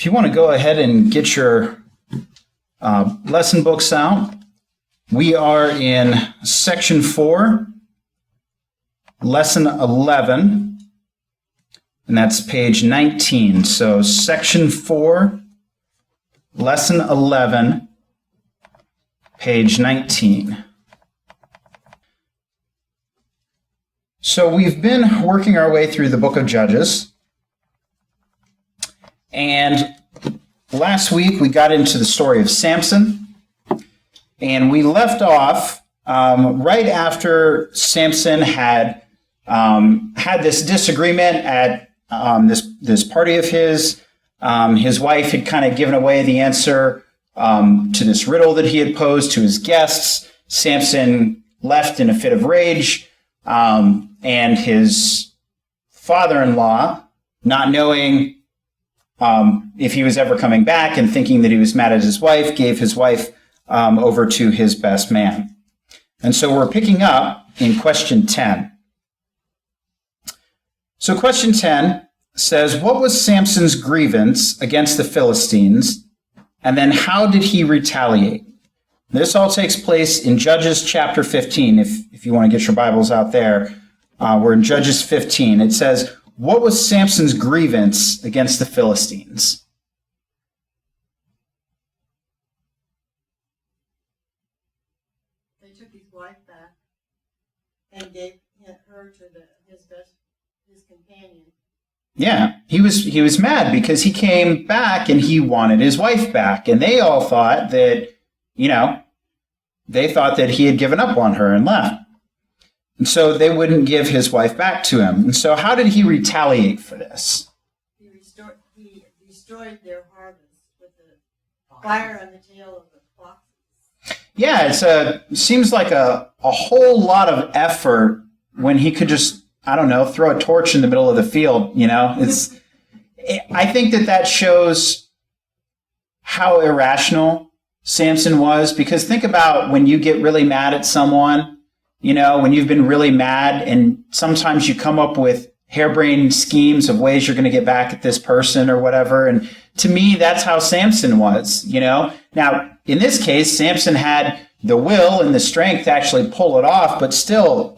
you want to go ahead and get your lesson books out, we are in section 4, lesson 11, and that's page 19. So section 4, lesson 11, page 19. So we've been working our way through the book of Judges, and last week we got into the story of Samson, and we left off right after Samson had had this disagreement at this party of his. His wife had kind of given away the answer to this riddle that he had posed to his guests. Samson left in a fit of rage, and his father-in-law, not knowing if he was ever coming back and thinking that he was mad at his wife, gave his wife over to his best man. And so we're picking up in question 10. So question 10 says, what was Samson's grievance against the Philistines, and then how did he retaliate? This all takes place in Judges chapter 15, if you want to get your Bibles out there. We're in Judges 15. It says, what was Samson's grievance against the Philistines? They took his wife back and gave her to his companion. Yeah, he was mad because he came back and he wanted his wife back, and they all thought that, they thought that he had given up on her and left. And so they wouldn't give his wife back to him. And so how did he retaliate for this? He destroyed their harvest with the fire on the tail of the foxes. Yeah, it seems like a whole lot of effort when he could just, throw a torch in the middle of the field, I think that shows how irrational Samson was, because think about when you get really mad at someone, when you've been really mad, and sometimes you come up with harebrained schemes of ways you're going to get back at this person or whatever. And to me, that's how Samson was, Now, in this case, Samson had the will and the strength to actually pull it off, but still,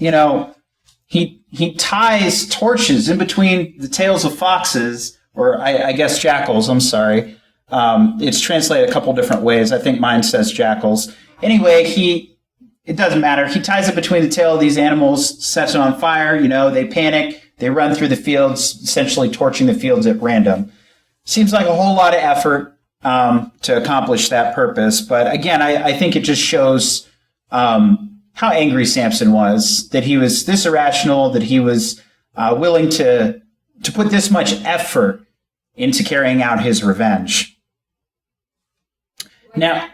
he ties torches in between the tails of foxes, or I guess jackals, I'm sorry. It's translated a couple different ways. I think mine says jackals. Anyway, it doesn't matter. He ties it between the tail of these animals, sets it on fire. They panic. They run through the fields, essentially torching the fields at random. Seems like a whole lot of effort to accomplish that purpose. But again, I think it just shows how angry Samson was, that he was this irrational, that he was willing to put this much effort into carrying out his revenge. Now,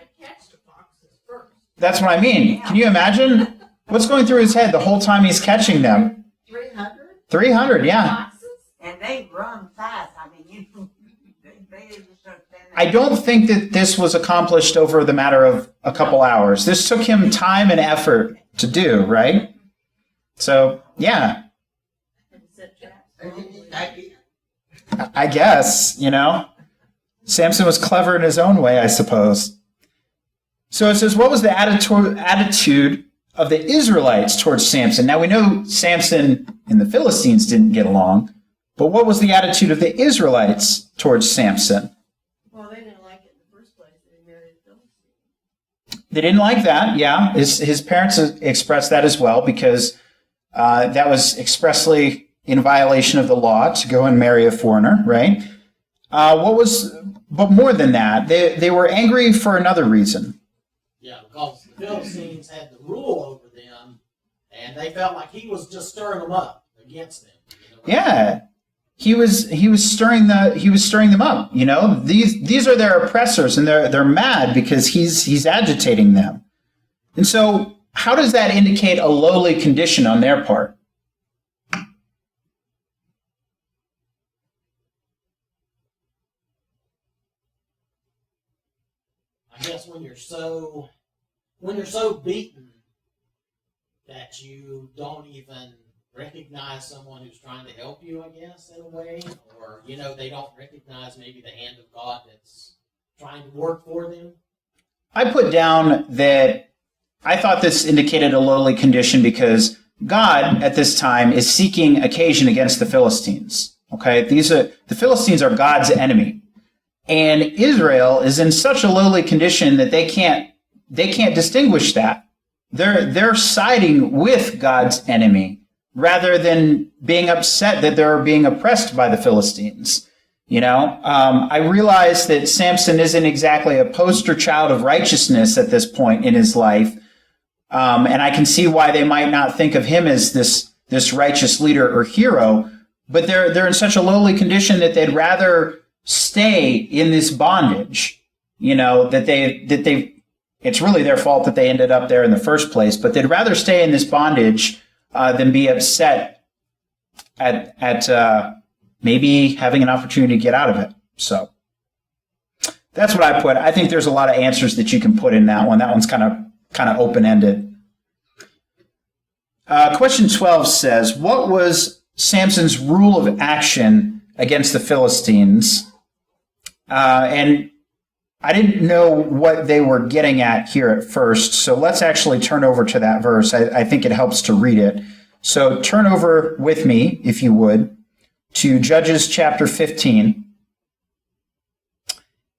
that's what I mean. Can you imagine what's going through his head the whole time he's catching them? 300? 300, yeah. And they run fast. They just don't stand there. I don't think that this was accomplished over the matter of a couple hours. This took him time and effort to do, right? So, yeah. I guess, Samson was clever in his own way, I suppose. So it says, what was the attitude of the Israelites towards Samson? Now we know Samson and the Philistines didn't get along, but what was the attitude of the Israelites towards Samson? Well, they didn't like it in the first place. They married a Philistine. They didn't like that, yeah. His parents expressed that as well, because that was expressly in violation of the law to go and marry a foreigner, right? But more than that, they were angry for another reason. Yeah, because the Philistines had the rule over them, and they felt like he was just stirring them up against them. Yeah, he was stirring them up. These are their oppressors, and they're mad because he's agitating them. And so, how does that indicate a lowly condition on their part? I guess when you're so beaten that you don't even recognize someone who's trying to help you, I guess, in a way, or they don't recognize maybe the hand of God that's trying to work for them. I put down that I thought this indicated a lowly condition because God at this time is seeking occasion against the Philistines. Okay, the Philistines are God's enemy, and Israel is in such a lowly condition that they can't distinguish that. They're siding with God's enemy rather than being upset that they're being oppressed by the Philistines. I realize that Samson isn't exactly a poster child of righteousness at this point in his life, and I can see why they might not think of him as this righteous leader or hero. But they're in such a lowly condition that they'd rather stay in this bondage. It's really their fault that they ended up there in the first place. But they'd rather stay in this bondage than be upset at maybe having an opportunity to get out of it. So that's what I put. I think there's a lot of answers that you can put in that one. That one's kind of open-ended. Question 12 says, what was Samson's rule of action against the Philistines? And I didn't know what they were getting at here at first, so let's actually turn over to that verse. I think it helps to read it. So turn over with me, if you would, to Judges chapter 15.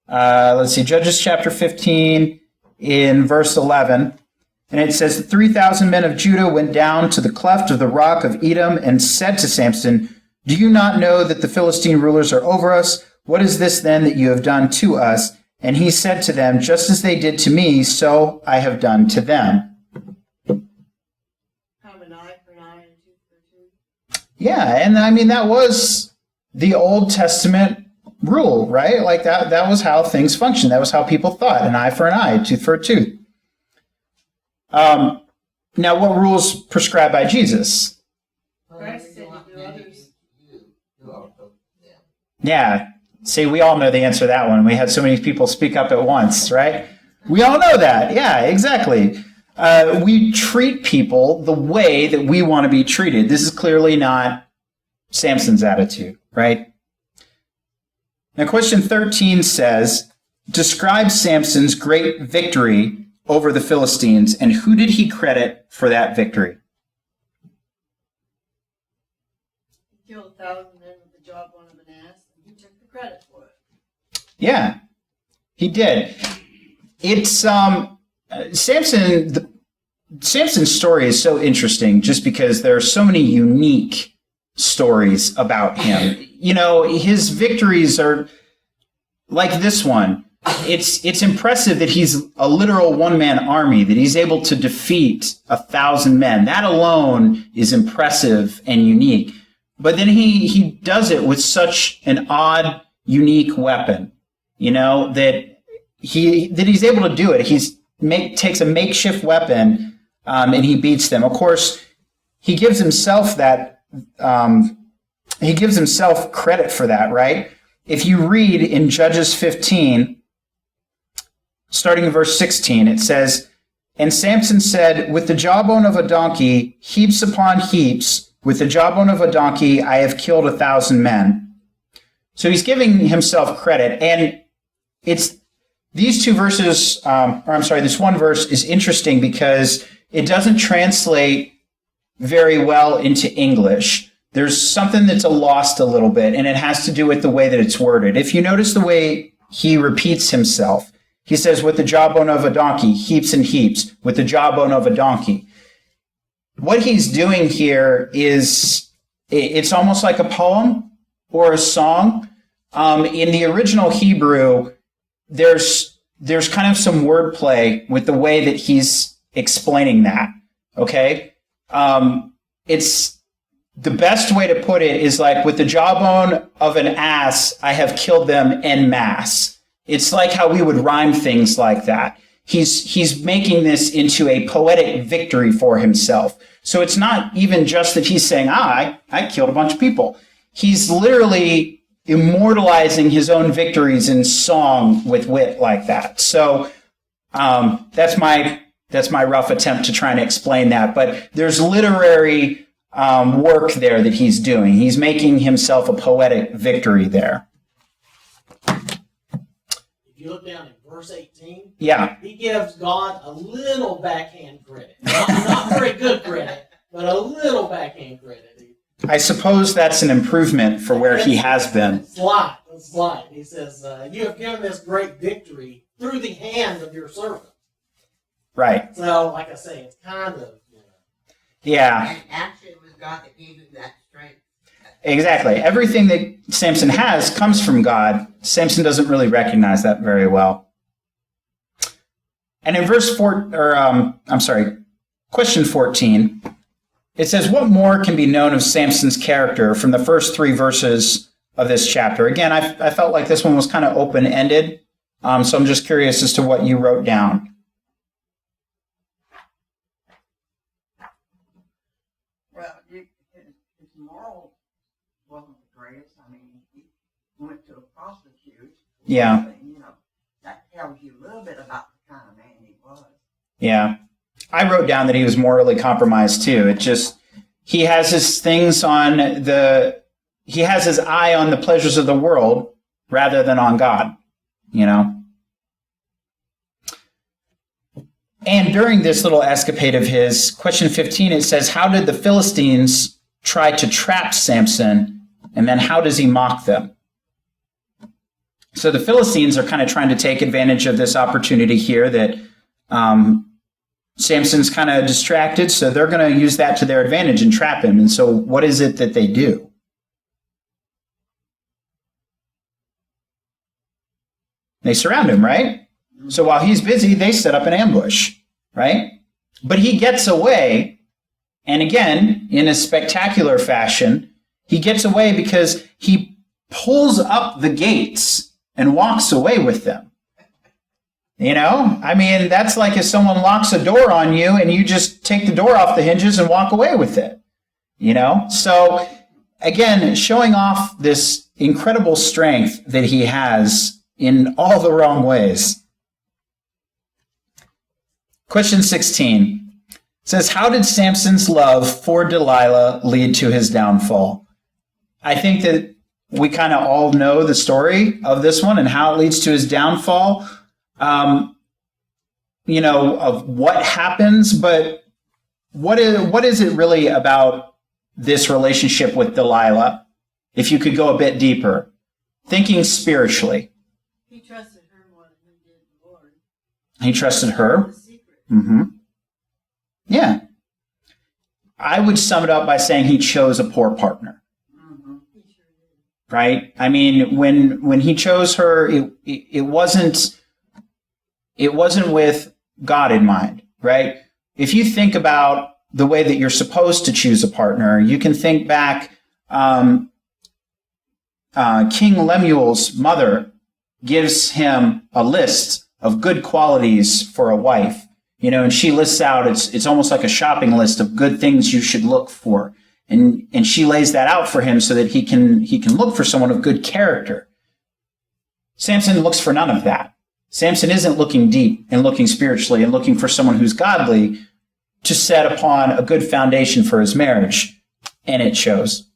Let's see, Judges chapter 15 in verse 11. And it says, 3,000 men of Judah went down to the cleft of the rock of Edom and said to Samson, do you not know that the Philistine rulers are over us? What is this then that you have done to us? And he said to them, just as they did to me, so I have done to them. Have an eye for an eye and tooth for a tooth. Yeah, and I mean, that was the Old Testament rule, right? Like that was how things functioned. That was how people thought, an eye for an eye, a tooth for a tooth. Now, what rules prescribed by Jesus? Christ said to do others. Yeah. See, we all know the answer to that one. We had so many people speak up at once, right? We all know that. Yeah, exactly. We treat people the way that we want to be treated. This is clearly not Samson's attitude, right? Now, question 13 says, describe Samson's great victory over the Philistines, and who did he credit for that victory? He killed 1,000 men with the jawbone of an ass, and he took the credit for it. Yeah, he did. It's Samson's story is so interesting just because there are so many unique stories about him. His victories are like this one. It's impressive that he's a literal one-man army, that he's able to defeat 1,000 men. That alone is impressive and unique. But then he does it with such an odd, unique weapon, that he's able to do it. Takes a makeshift weapon and he beats them. Of course, he gives himself credit for that, right? If you read in Judges 15, starting in verse 16, it says, and Samson said, with the jawbone of a donkey, heaps upon heaps, with the jawbone of a donkey, I have killed 1,000 men. So he's giving himself credit. And these two verses, this one verse is interesting because it doesn't translate very well into English. There's something that's lost a little bit, and it has to do with the way that it's worded. If you notice the way he repeats himself, he says, with the jawbone of a donkey, heaps and heaps, with the jawbone of a donkey. What he's doing here is, it's almost like a poem or a song. In the original Hebrew, there's kind of some wordplay with the way that he's explaining that, okay? It's the best way to put it is like, with the jawbone of an ass, I have killed them en masse. It's like how we would rhyme things like that. He's making this into a poetic victory for himself. So it's not even just that he's saying, I killed a bunch of people. He's literally immortalizing his own victories in song with wit like that. So that's my rough attempt to try and explain that. But there's literary work there that he's doing. He's making himself a poetic victory there. If you look down in verse 18, Yeah. he gives God a little backhand credit. Not very good credit, but a little backhand credit. I suppose that's an improvement for where he has been. Slight. He says, you have given this great victory through the hand of your servant. Right. So, like I say, it's kind of, Yeah. And actually, it was God that gave him that strength. Exactly. Everything that Samson has comes from God. Samson doesn't really recognize that very well. And in question 14, it says, what more can be known of Samson's character from the first 3 verses of this chapter? Again, I felt like this one was kind of open-ended, so I'm just curious as to what you wrote down. Well, his moral wasn't the greatest. I mean, he went to a prostitute. Yeah. You know, that tells you a little bit about the kind of man he was. Yeah. I wrote down that he was morally compromised too. He has his things he has his eye on the pleasures of the world rather than on God, you know. And during this little escapade of his, question 15, it says, how did the Philistines try to trap Samson? And then how does he mock them? So the Philistines are kind of trying to take advantage of this opportunity here that Samson's kind of distracted, so they're going to use that to their advantage and trap him. And so what is it that they do? They surround him, right? So while he's busy, they set up an ambush, right? But he gets away, and again, in a spectacular fashion, he gets away because he pulls up the gates and walks away with them. You know, I mean, that's like if someone locks a door on you and you just take the door off the hinges and walk away with it, you know? So again, showing off this incredible strength that he has in all the wrong ways. Question 16 says, how did Samson's love for Delilah lead to his downfall? I think that we kind of all know the story of this one and how it leads to his downfall. You know, of what happens, but what is it really about this relationship with Delilah? If you could go a bit deeper, thinking spiritually. He trusted her more than he did the Lord. He trusted her. The secret. Mm-hmm. Yeah. I would sum it up by saying he chose a poor partner. Mm-hmm. He sure did. Right? I mean, when he chose her, it wasn't with God in mind, right? If you think about the way that you're supposed to choose a partner, you can think back, King Lemuel's mother gives him a list of good qualities for a wife, you know, and she lists out, it's almost like a shopping list of good things you should look for. And she lays that out for him so that he can look for someone of good character. Samson looks for none of that. Samson isn't looking deep and looking spiritually and looking for someone who's godly to set upon a good foundation for his marriage, and it shows.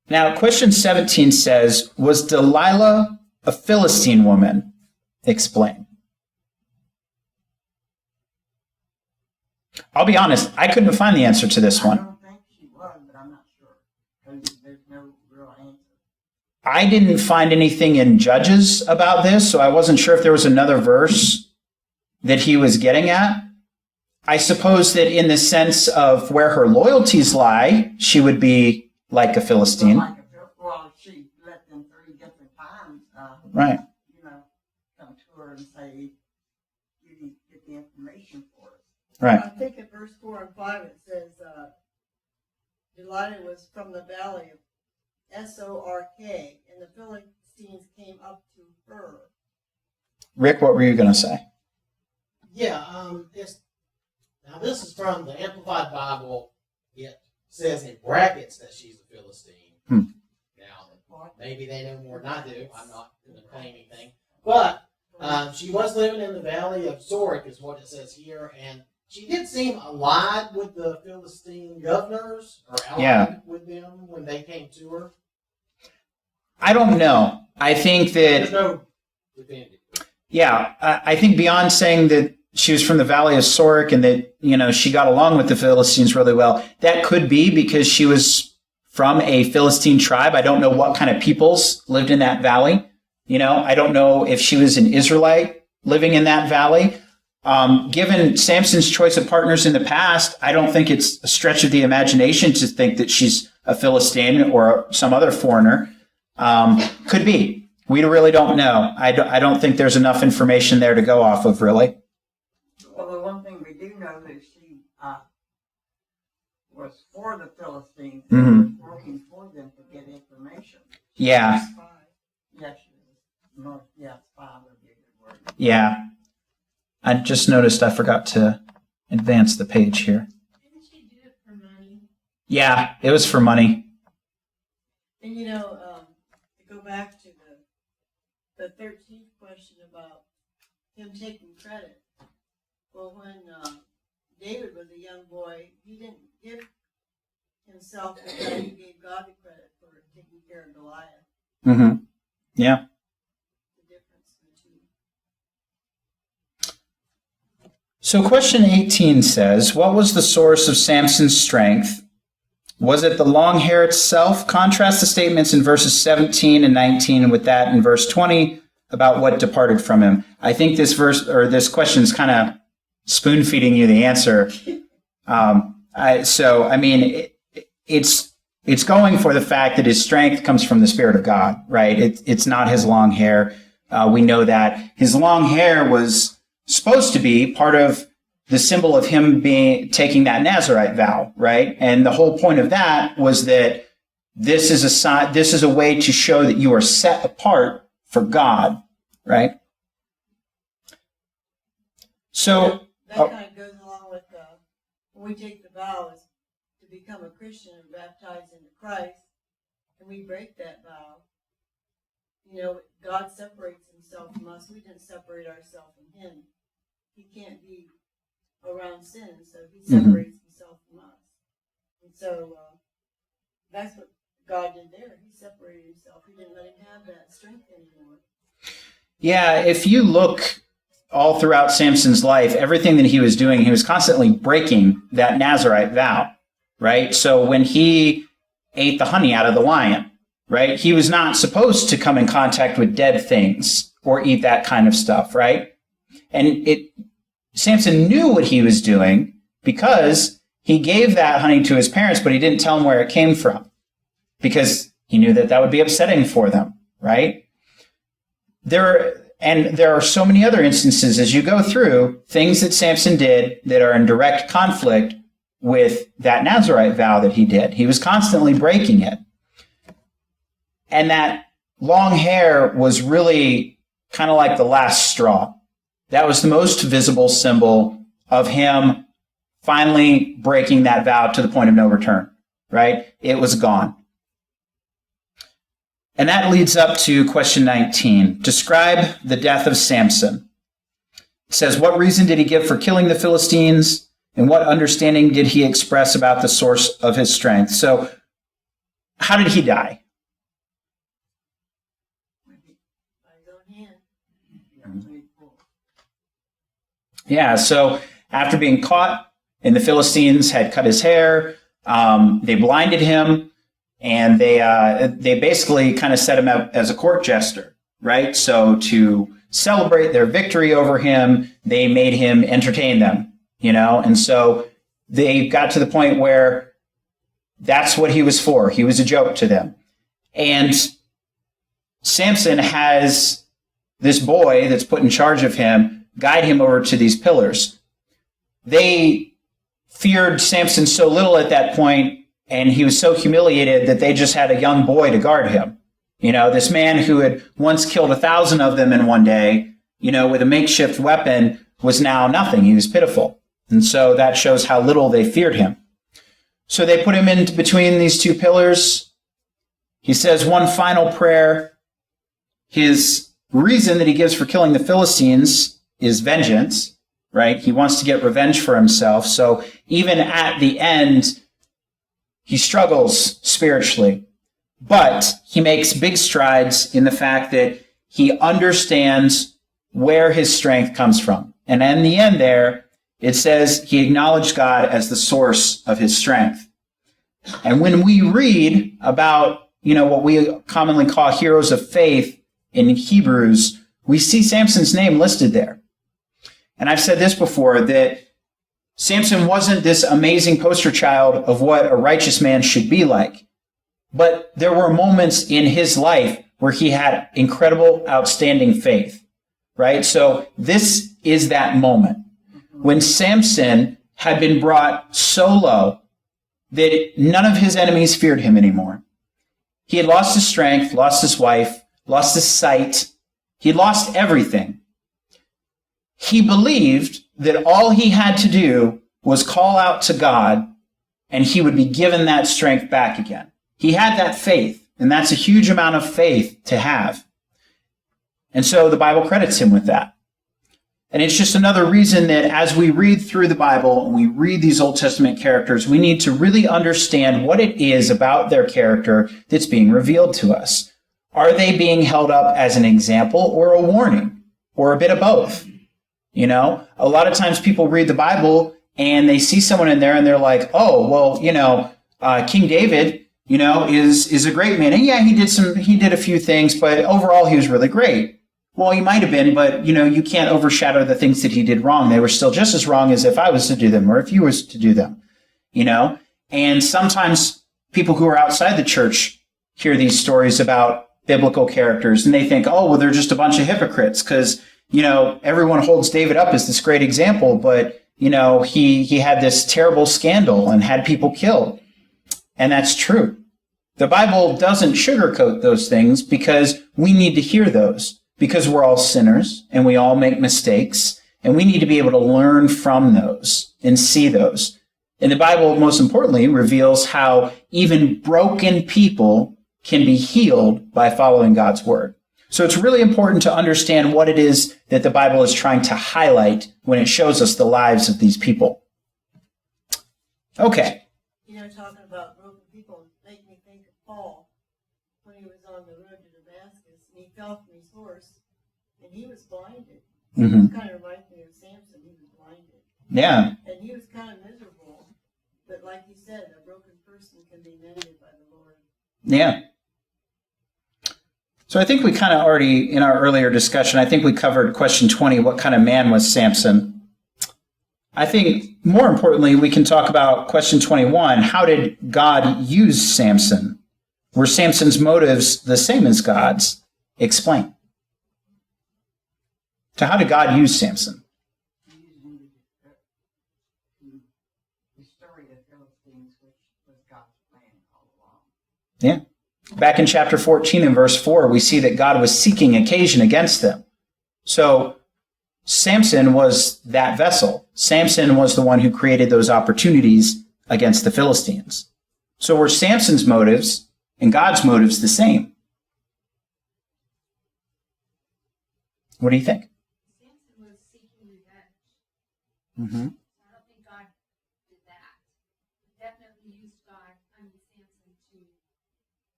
Now, question 17 says, was Delilah a Philistine woman? Explain. I'll be honest, I couldn't find the answer to this I one. don't think she was, but I'm not sure. There's no real answer. I didn't find anything in Judges about this, so I wasn't sure if there was another verse that he was getting at. I suppose that in the sense of where her loyalties lie, she would be like a Philistine. Well, she let them 3 different times, Right. you know, come to her and say, you need to get the information for us. Right. I think in verse 4 and 5 it says, Delilah was from the valley of Sork, and the Philistines came up to her. Rick, what were you going to say? Yeah, now this is from the Amplified Bible. It says in brackets that she's a Philistine. Now, maybe they know more than I do. I'm not going to claim anything. But she was living in the valley of Sork, is what it says here, and she did seem allied with the Philistine governors, or allied Yeah. with them when they came to her. I don't know. I think There's that, no definitive. yeah, I think beyond saying that she was from the Valley of Sorek and that, she got along with the Philistines really well, that could be because she was from a Philistine tribe. I don't know what kind of peoples lived in that valley. I don't know if she was an Israelite living in that valley. Given Samson's choice of partners in the past, I don't think it's a stretch of the imagination to think that she's a Philistine or some other foreigner. Could be. We really don't know. I don't think there's enough information there to go off of, really. Well, the one thing we do know is she was for the Philistines, Mhm. working for them to get information. Yeah, Spy. Yes, she was. Spy would be a good word. yeah. I just noticed I forgot to advance the page here. Didn't she do it for money? Yeah, it was for money. And to go back to the 13th question about him taking credit. Well, when David was a young boy, he didn't give himself the credit, he gave God the credit for taking care of Goliath. Mm-hmm. Yeah. The difference in the two. So question 18 says, what was the source of Samson's strength? Was it the long hair itself? Contrast the statements in verses 17 and 19 with that in verse 20 about what departed from him. I think this question is kind of spoon feeding you the answer. It's going for the fact that his strength comes from the Spirit of God, right? It's not his long hair. We know that his long hair was supposed to be part of the symbol of him taking that Nazirite vow, right? And the whole point of that was that this is a way to show that you are set apart for God, right? So That kind of goes along with when we take the vows to become a Christian and baptized into Christ, and we break that vow. God separates himself from us. We didn't separate ourselves from him. He can't be around sin, so he separates himself from us. And so that's what God did there. He separated himself. He didn't let him have that strength anymore. yeah, if you look all throughout Samson's life, everything that he was doing, he was constantly breaking that Nazirite vow, right? So when he ate the honey out of the lion, right, he was not supposed to come in contact with dead things or eat that kind of stuff, right? And Samson knew what he was doing because he gave that honey to his parents, but he didn't tell them where it came from because he knew that would be upsetting for them, right? There are so many other instances as you go through, things that Samson did that are in direct conflict with that Nazirite vow that he did. He was constantly breaking it. And that long hair was really kind of like the last straw. That was the most visible symbol of him finally breaking that vow to the point of no return, right? It was gone. And that leads up to question 19. Describe the death of Samson. It says, what reason did he give for killing the Philistines? And what understanding did he express about the source of his strength? So, how did he die? By his own hand. Yeah, so after being caught, and the Philistines had cut his hair, they blinded him, and they basically kind of set him up as a court jester, right? So to celebrate their victory over him, they made him entertain them, and so they got to the point where that's what he was for. He was a joke to them. And Samson has this boy that's put in charge of him guide him over to these pillars. They feared Samson so little at that point, and he was so humiliated that they just had a young boy to guard him. This man who had once killed 1,000 of them in one day, with a makeshift weapon, was now nothing. He was pitiful. And so that shows how little they feared him. So they put him in between these two pillars. He says one final prayer. His reason that he gives for killing the Philistines is vengeance, right? He wants to get revenge for himself. So even at the end, he struggles spiritually. But he makes big strides in the fact that he understands where his strength comes from. And in the end there, it says he acknowledged God as the source of his strength. And when we read about, what we commonly call heroes of faith in Hebrews, we see Samson's name listed there. And I've said this before, that Samson wasn't this amazing poster child of what a righteous man should be like. But there were moments in his life where he had incredible, outstanding faith, right? So this is that moment when Samson had been brought so low that none of his enemies feared him anymore. He had lost his strength, lost his wife, lost his sight. He lost everything. He believed that all he had to do was call out to God and he would be given that strength back again. He had that faith, and that's a huge amount of faith to have. And so the Bible credits him with that. And it's just another reason that as we read through the Bible and we read these Old Testament characters, we need to really understand what it is about their character that's being revealed to us. Are they being held up as an example or a warning or a bit of both? A lot of times people read the Bible and they see someone in there and they're like, oh, well, King David, is a great man. And yeah, he did a few things, but overall he was really great. Well, he might have been, but you can't overshadow the things that he did wrong. They were still just as wrong as if I was to do them or if you was to do them, And sometimes people who are outside the church hear these stories about biblical characters and they think, oh, well, they're just a bunch of hypocrites because, everyone holds David up as this great example, but, he had this terrible scandal and had people killed. And that's true. The Bible doesn't sugarcoat those things because we need to hear those. Because we're all sinners and we all make mistakes and we need to be able to learn from those and see those. And the Bible, most importantly, reveals how even broken people can be healed by following God's word. So it's really important to understand what it is that the Bible is trying to highlight when it shows us the lives of these people. Okay. Talking about broken people make me think of Paul when he was on the road to Damascus and he fell from his horse and he was blinded. Mm-hmm. It kind of reminds me of Samson. He was blinded. Yeah. And he was kind of miserable. But like you said, a broken person can be mended by the Lord. Yeah. So I think we kind of already, in our earlier discussion, I think we covered question 20, what kind of man was Samson? I think more importantly, we can talk about question 21. How did God use Samson? Were Samson's motives the same as God's? Explain. So how did God use Samson? The story of Philistines, which was God's plan all along. Yeah. Back in chapter 14 and verse 4, we see that God was seeking occasion against them. So Samson was that vessel. Samson was the one who created those opportunities against the Philistines. So were Samson's motives and God's motives the same? What do you think? Samson was seeking revenge. Mm-hmm. I don't think God did that. He definitely used God, Samson to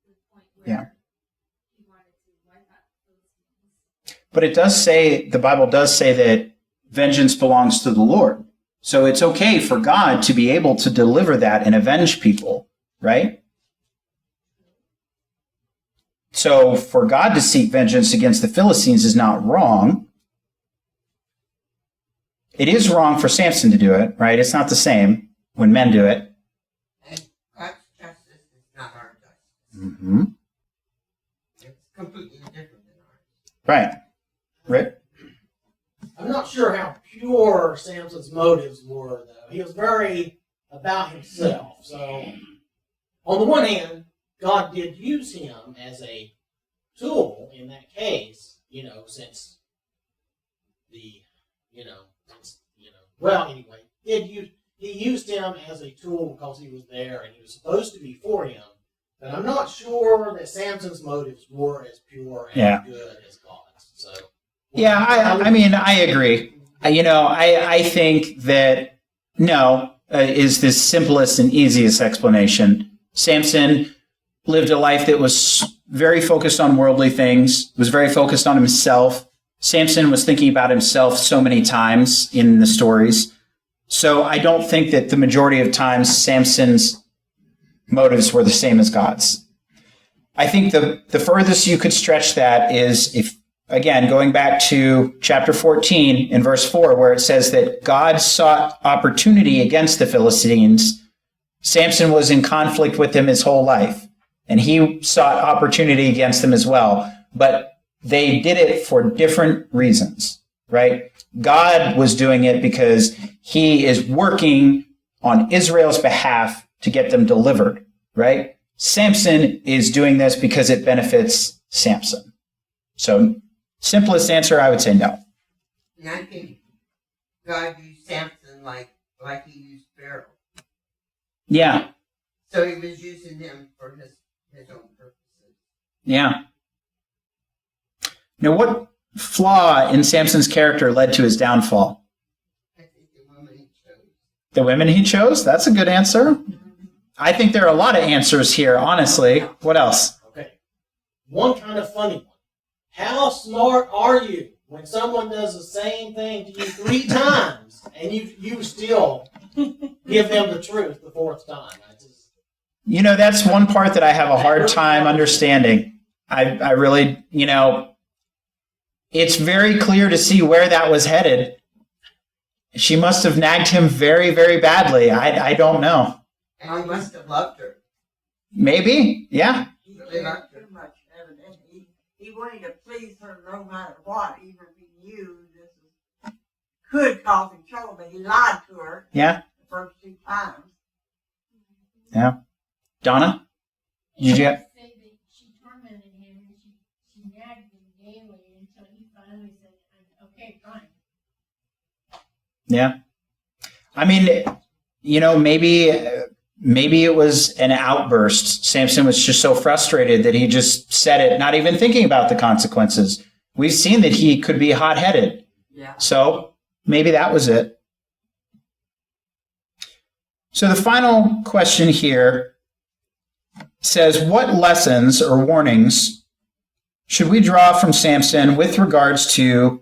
the point where he wanted to wipe out the Philistines. But it does say, the Bible does say that vengeance belongs to the Lord. So it's okay for God to be able to deliver that and avenge people, right? So for God to seek vengeance against the Philistines is not wrong. It is wrong for Samson to do it, right? It's not the same when men do it. And God's justice is not our justice. Mm-hmm. It's completely different than ours. Right. Rick? I'm not sure how pure Samson's motives were, though. He was very about himself. So, on the one hand, God did use him as a tool in that case, since anyway, he used him as a tool because he was there and he was supposed to be for him. But I'm not sure that Samson's motives were as pure and good as God's. So, Yeah, I mean, I agree. I think that no is the simplest and easiest explanation. Samson lived a life that was very focused on worldly things, was very focused on himself. Samson was thinking about himself so many times in the stories. So I don't think that the majority of times Samson's motives were the same as God's. I think the furthest you could stretch that is if, again, going back to chapter 14 in verse 4, where it says that God sought opportunity against the Philistines. Samson was in conflict with them his whole life, and he sought opportunity against them as well. But they did it for different reasons, right? God was doing it because he is working on Israel's behalf to get them delivered, right? Samson is doing this because it benefits Samson. So, simplest answer, I would say no. And I think God used Samson like he used Pharaoh. Yeah. So he was using him for his own purposes. Yeah. Now, what flaw in Samson's character led to his downfall? I think the woman he chose. The women he chose? That's a good answer. I think there are a lot of answers here, honestly. What else? Okay. One kind of funny one. How smart are you when someone does the same thing to you 3 times and you still give them the truth the 4th time? That's one part that I have a hard time understanding. I really, it's very clear to see where that was headed. She must have nagged him very, very badly. I don't know. And he must have loved her. Maybe, yeah. He really loved her. Too much evidence. He wanted to please her no matter what, even if he knew this could cause him trouble, but he lied to her Yeah. the first 2 times. Yeah. Donna? Did you get? Say that she tormented him and she nagged him daily until he finally said, okay, fine. Yeah. I mean, maybe it was an outburst. Samson was just so frustrated that he just said it, not even thinking about the consequences. We've seen that he could be hot-headed. Yeah. So maybe that was it. So the final question here says, what lessons or warnings should we draw from Samson with regards to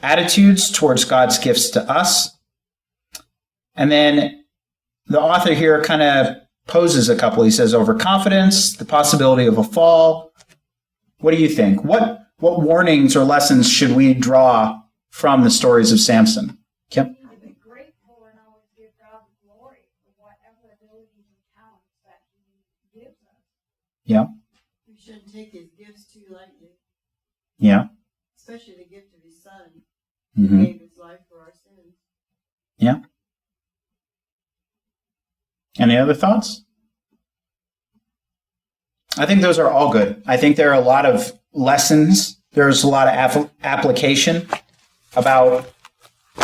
attitudes towards God's gifts to us? And then the author here kind of poses a couple. He says overconfidence, the possibility of a fall. What do you think? What warnings or lessons should we draw from the stories of Samson? Kim? Be grateful and always give God the glory for whatever abilities and talents that he gives us. Yeah. We shouldn't take his gifts too lightly, Yeah. especially the gift of his son. Mm-hmm. He gave his life for our sins. Yeah. Any other thoughts? I think those are all good. I think there are a lot of lessons. There's a lot of application about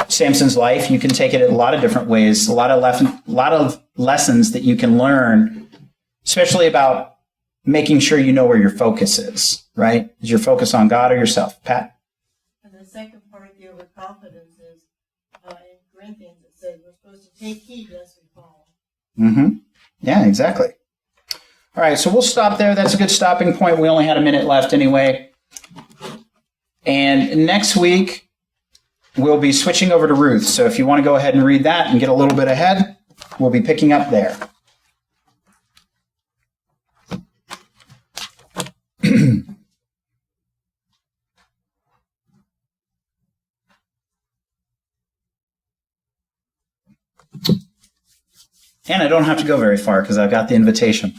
Samson's life. You can take it in a lot of different ways. A lot of lessons that you can learn, especially about making sure you know where your focus is, right? Is your focus on God or yourself? Pat? And the second part of the overconfidence is in Corinthians it says we're supposed to take heed lest we fall. Mm-hmm. Yeah, exactly. All right, so we'll stop there. That's a good stopping point. We only had a minute left anyway. And next week, we'll be switching over to Ruth. So if you want to go ahead and read that and get a little bit ahead, we'll be picking up there. And I don't have to go very far because I've got the invitation.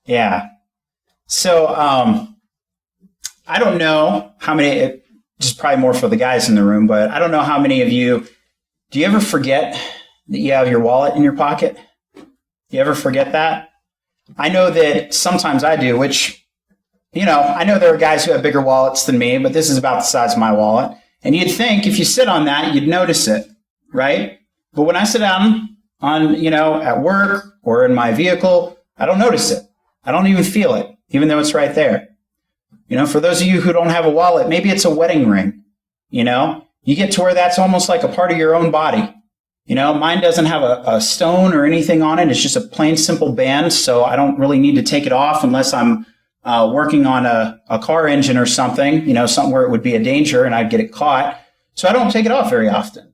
Yeah. So I don't know how many, just probably more for the guys in the room, but I don't know how many of you, do you ever forget that you have your wallet in your pocket? You ever forget that? I know that sometimes I do, which, I know there are guys who have bigger wallets than me, but this is about the size of my wallet. And you'd think if you sit on that, you'd notice it, right? But when I sit down on, at work or in my vehicle, I don't notice it. I don't even feel it, even though it's right there. For those of you who don't have a wallet, maybe it's a wedding ring. You know, you get to where that's almost like a part of your own body. You know, mine doesn't have a stone or anything on it. It's just a plain, simple band. So I don't really need to take it off unless I'm working on a car engine or something, you know, something where it would be a danger and I'd get it caught. So I don't take it off very often.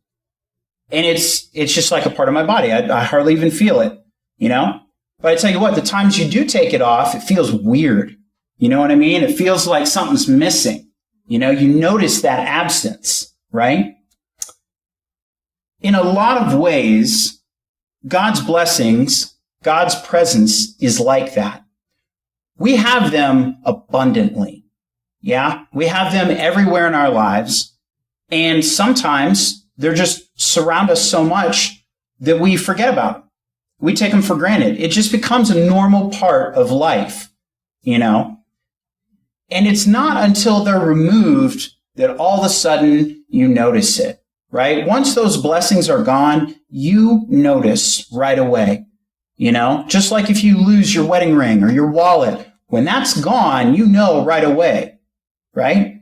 And it's just like a part of my body. I hardly even feel it, you know. But I tell you what, the times you do take it off, it feels weird. You know what I mean? It feels like something's missing. You know, you notice that absence, right? In a lot of ways, God's blessings, God's presence is like that. We have them abundantly. Yeah, we have them everywhere in our lives. And sometimes they're just surround us so much that we forget about them. We take them for granted. It just becomes a normal part of life, you know. And it's not until they're removed that all of a sudden you notice it, right? Once those blessings are gone, you notice right away, you know, just like if you lose your wedding ring or your wallet, when that's gone, you know right away, right?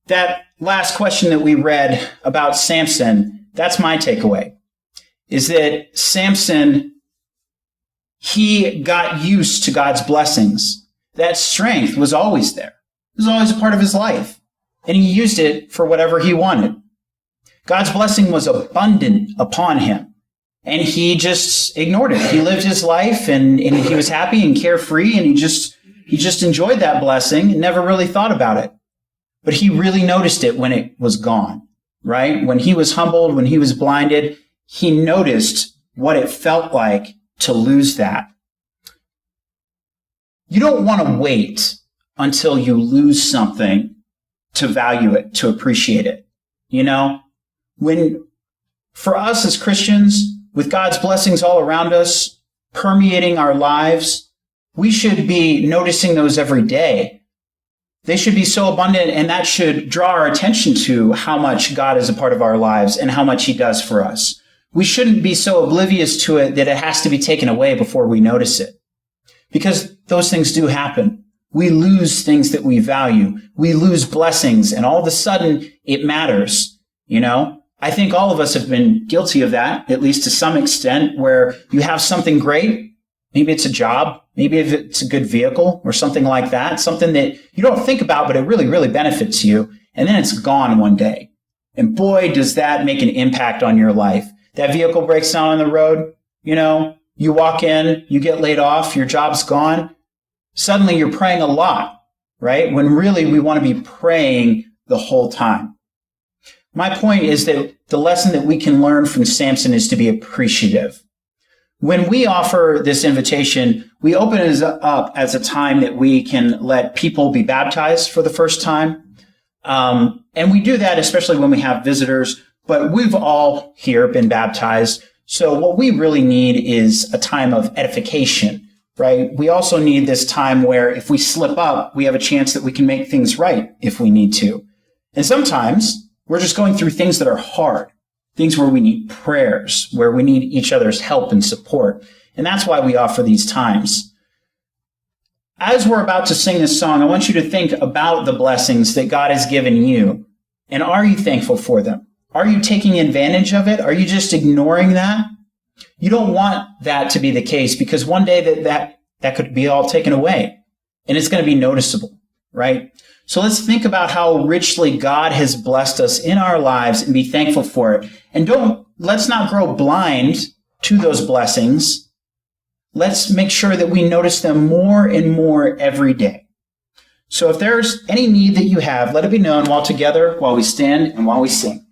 That last question that we read about Samson, that's my takeaway, is that Samson, he got used to God's blessings. That strength was always there. It was always a part of his life. And he used it for whatever he wanted. God's blessing was abundant upon him. And he just ignored it. He lived his life and he was happy and carefree and he just enjoyed that blessing and never really thought about it. But he really noticed it when it was gone, right? When he was humbled, when he was blinded, he noticed what it felt like to lose that. You don't want to wait until you lose something to value it, to appreciate it. You know, for us as Christians, with God's blessings all around us, permeating our lives, we should be noticing those every day. They should be so abundant, and that should draw our attention to how much God is a part of our lives and how much he does for us. We shouldn't be so oblivious to it that it has to be taken away before we notice it. Because those things do happen. We lose things that we value. We lose blessings, and all of a sudden it matters. You know, I think all of us have been guilty of that, at least to some extent, where you have something great. Maybe it's a job. Maybe if it's a good vehicle or something like that, something that you don't think about, but it really, really benefits you. And then it's gone one day. And boy, does that make an impact on your life. That vehicle breaks down on the road, you know, you walk in, you get laid off, your job's gone. Suddenly you're praying a lot, right? When really we want to be praying the whole time. My point is that the lesson that we can learn from Samson is to be appreciative. When we offer this invitation, we open it up as a time that we can let people be baptized for the first time. And we do that especially when we have visitors, but we've all here been baptized. So what we really need is a time of edification, right? We also need this time where if we slip up, we have a chance that we can make things right if we need to. And sometimes we're just going through things that are hard, things where we need prayers, where we need each other's help and support. And that's why we offer these times. As we're about to sing this song, I want you to think about the blessings that God has given you. And are you thankful for them? Are you taking advantage of it? Are you just ignoring that? You don't want that to be the case because one day that could be all taken away and it's going to be noticeable, right? So let's think about how richly God has blessed us in our lives and be thankful for it. And let's not grow blind to those blessings. Let's make sure that we notice them more and more every day. So if there's any need that you have, let it be known while we stand and while we sing.